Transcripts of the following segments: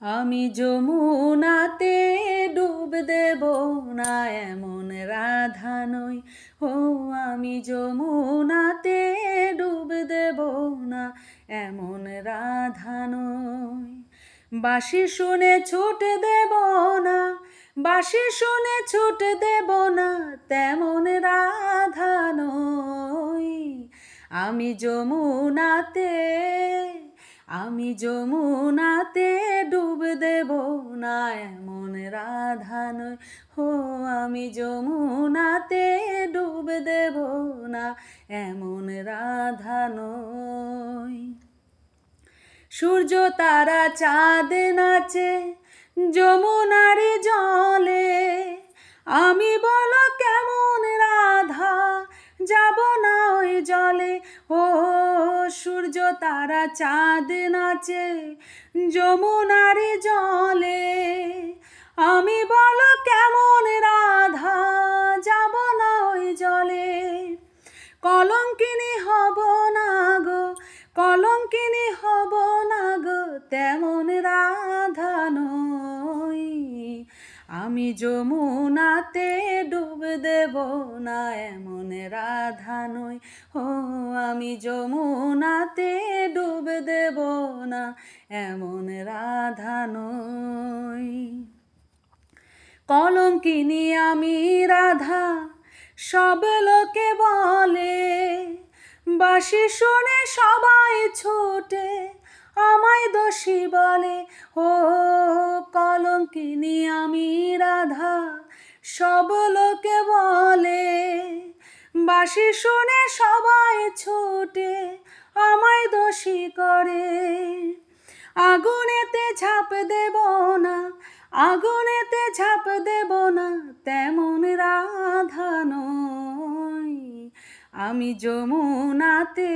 আমি যমুনাতে ডুব দেব না, এমন রাধা নই। ও আমি যমুনাতে ডুব দেব না, এমন রাধা নই। বাঁশি শুনে ছুট দেব না, বাঁশি শুনে ছুট দেব না, তেমন রাধা নই। আমি যমুনাতে, আমি যমুনাতে ডুব দেব না, এমন রাধা নই। হো আমি যমুনাতে ডুব দেব না, এমন রাধা নই। সূর্য তারা চাঁদ নাচে যমুনার জলে, আমি বলো কেমন রাধা যাব না ওই জলে। ও সূর্য তারা চাঁদ নাচে যমুনার জলে, আমি বলো কেমন রাধা যাব না ওই জলে। কলঙ্কিনী হব না গো, কলঙ্কিনী হব না গো, তেমন রাধা নই। আমি যমুনাতে ডুব দেব না, এমন রাধা নই। ও আমি যমুনাতে ডুব দেব না, এমন রাধা নই। কলঙ্কিনী আমি রাধা সব লোকে বলে, বাঁশি শুনে সবাই ছুটে আমায় দোষী বলে। ও কলঙ্কিনী আমি রাধা সব লোকে বলে, বাঁশি শুনে সবাই ছুটে আমায় দোষী করে। আগুনেতে ঝাঁপ দেব না, আগুনেতে ঝাঁপ দেব না, তেমন রাধা নই। আমি যমুনাতে,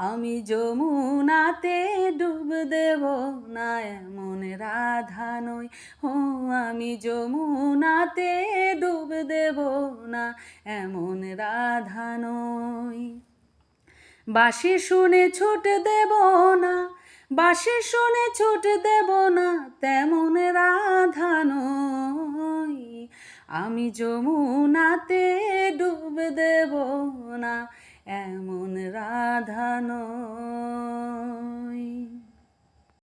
আমি যমুনাতে ডুব দেব না, এমন রাধা নই। ও আমি যমুনাতে ডুব দেব না, এমন রাধা নই। বাঁশি শুনে ছুট দেব না, বাঁশি শুনে ছুট দেব না, তেমন রাধা নই। আমি যমুনাতে ডুব দেব না, এমন রাধা নই।